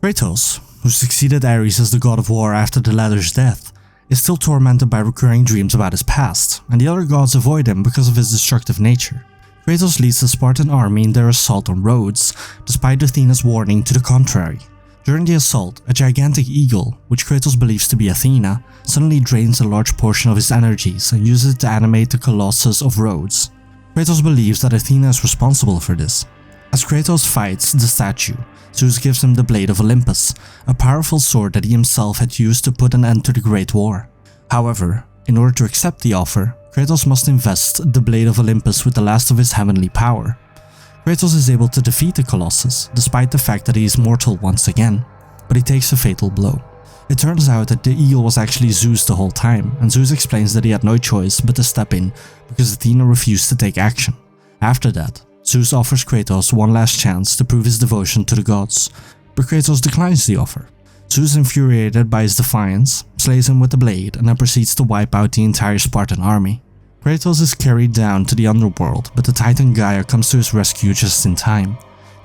Kratos, who succeeded Ares as the god of war after the latter's death, is still tormented by recurring dreams about his past, and the other gods avoid him because of his destructive nature. Kratos leads the Spartan army in their assault on Rhodes, despite Athena's warning to the contrary. During the assault, a gigantic eagle, which Kratos believes to be Athena, suddenly drains a large portion of his energies and uses it to animate the Colossus of Rhodes. Kratos believes that Athena is responsible for this. As Kratos fights the statue, Zeus gives him the Blade of Olympus, a powerful sword that he himself had used to put an end to the Great War. However, in order to accept the offer, Kratos must invest the Blade of Olympus with the last of his heavenly power. Kratos is able to defeat the Colossus, despite the fact that he is mortal once again, but he takes a fatal blow. It turns out that the eagle was actually Zeus the whole time, and Zeus explains that he had no choice but to step in because Athena refused to take action. After that, Zeus offers Kratos one last chance to prove his devotion to the gods, but Kratos declines the offer. Zeus, infuriated by his defiance, slays him with the blade and then proceeds to wipe out the entire Spartan army. Kratos is carried down to the Underworld, but the Titan Gaia comes to his rescue just in time.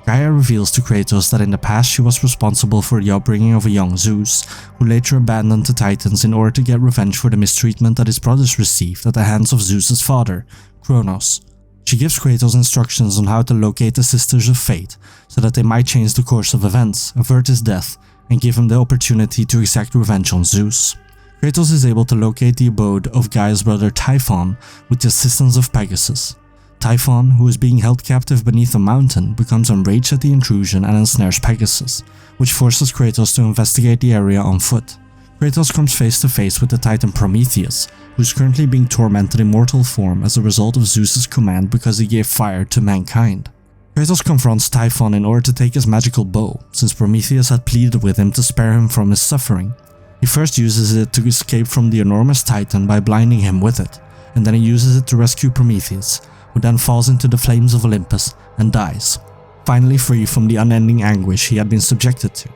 Gaia reveals to Kratos that in the past she was responsible for the upbringing of a young Zeus, who later abandoned the Titans in order to get revenge for the mistreatment that his brothers received at the hands of Zeus's father, Kronos. She gives Kratos instructions on how to locate the Sisters of Fate, so that they might change the course of events, avert his death, and give him the opportunity to exact revenge on Zeus. Kratos is able to locate the abode of Gaia's brother Typhon with the assistance of Pegasus. Typhon, who is being held captive beneath a mountain, becomes enraged at the intrusion and ensnares Pegasus, which forces Kratos to investigate the area on foot. Kratos comes face to face with the Titan Prometheus, who is currently being tormented in mortal form as a result of Zeus's command because he gave fire to mankind. Kratos confronts Typhon in order to take his magical bow, since Prometheus had pleaded with him to spare him from his suffering. He first uses it to escape from the enormous Titan by blinding him with it, and then he uses it to rescue Prometheus, who then falls into the flames of Olympus and dies, finally free from the unending anguish he had been subjected to.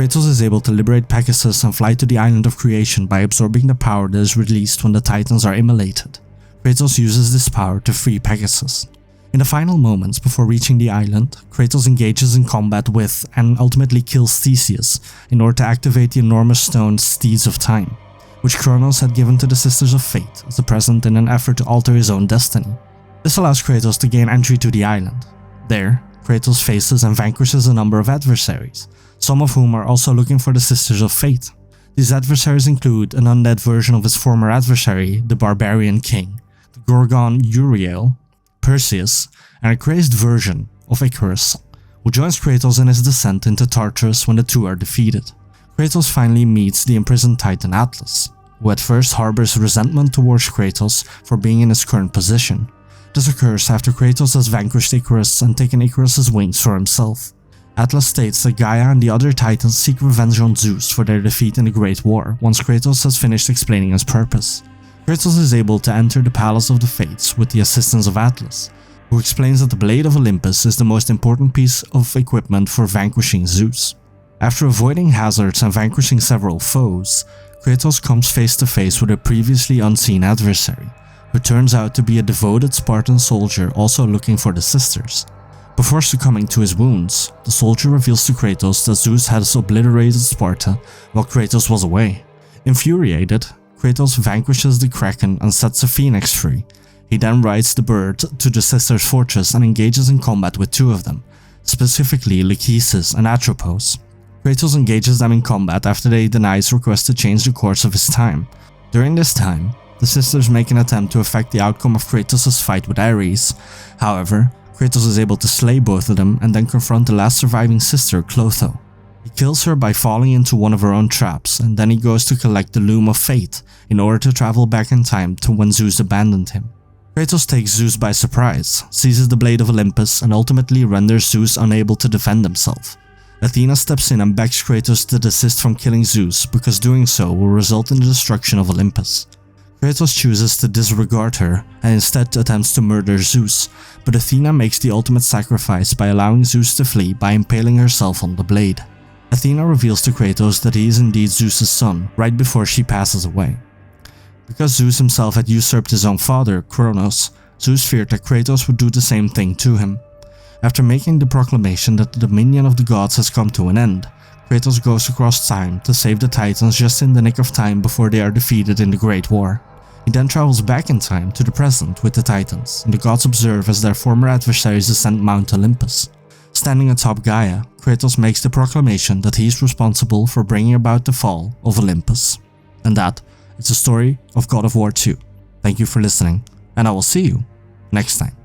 Kratos is able to liberate Pegasus and fly to the island of creation by absorbing the power that is released when the Titans are immolated. Kratos uses this power to free Pegasus. In the final moments before reaching the island, Kratos engages in combat with and ultimately kills Theseus in order to activate the enormous stone Steeds of Time, which Kronos had given to the Sisters of Fate as a present in an effort to alter his own destiny. This allows Kratos to gain entry to the island. There, Kratos faces and vanquishes a number of adversaries, some of whom are also looking for the Sisters of Fate. These adversaries include an undead version of his former adversary, the Barbarian King, the Gorgon Uriel, Perseus, and a crazed version of Icarus, who joins Kratos in his descent into Tartarus when the two are defeated. Kratos finally meets the imprisoned Titan Atlas, who at first harbors resentment towards Kratos for being in his current position. This occurs after Kratos has vanquished Icarus and taken Icarus's wings for himself. Atlas states that Gaia and the other Titans seek revenge on Zeus for their defeat in the Great War once Kratos has finished explaining his purpose. Kratos is able to enter the Palace of the Fates with the assistance of Atlas, who explains that the Blade of Olympus is the most important piece of equipment for vanquishing Zeus. After avoiding hazards and vanquishing several foes, Kratos comes face to face with a previously unseen adversary, who turns out to be a devoted Spartan soldier also looking for the sisters. Before succumbing to his wounds, the soldier reveals to Kratos that Zeus has obliterated Sparta while Kratos was away. Infuriated, Kratos vanquishes the Kraken and sets a phoenix free. He then rides the bird to the sisters' fortress and engages in combat with two of them, specifically Lachesis and Atropos. Kratos engages them in combat after they deny his request to change the course of his time. During this time, the sisters make an attempt to affect the outcome of Kratos' fight with Ares. However, Kratos is able to slay both of them and then confront the last surviving sister, Clotho. He kills her by falling into one of her own traps, and then he goes to collect the Loom of Fate in order to travel back in time to when Zeus abandoned him. Kratos takes Zeus by surprise, seizes the Blade of Olympus, and ultimately renders Zeus unable to defend himself. Athena steps in and begs Kratos to desist from killing Zeus because doing so will result in the destruction of Olympus. Kratos chooses to disregard her and instead attempts to murder Zeus, but Athena makes the ultimate sacrifice by allowing Zeus to flee by impaling herself on the blade. Athena reveals to Kratos that he is indeed Zeus' son right before she passes away. Because Zeus himself had usurped his own father, Kronos, Zeus feared that Kratos would do the same thing to him. After making the proclamation that the dominion of the gods has come to an end, Kratos goes across time to save the Titans just in the nick of time before they are defeated in the Great War. He then travels back in time to the present with the Titans, and the gods observe as their former adversaries ascend Mount Olympus. Standing atop Gaia, Kratos makes the proclamation that he is responsible for bringing about the fall of Olympus. And that is the story of God of War 2. Thank you for listening, and I will see you next time.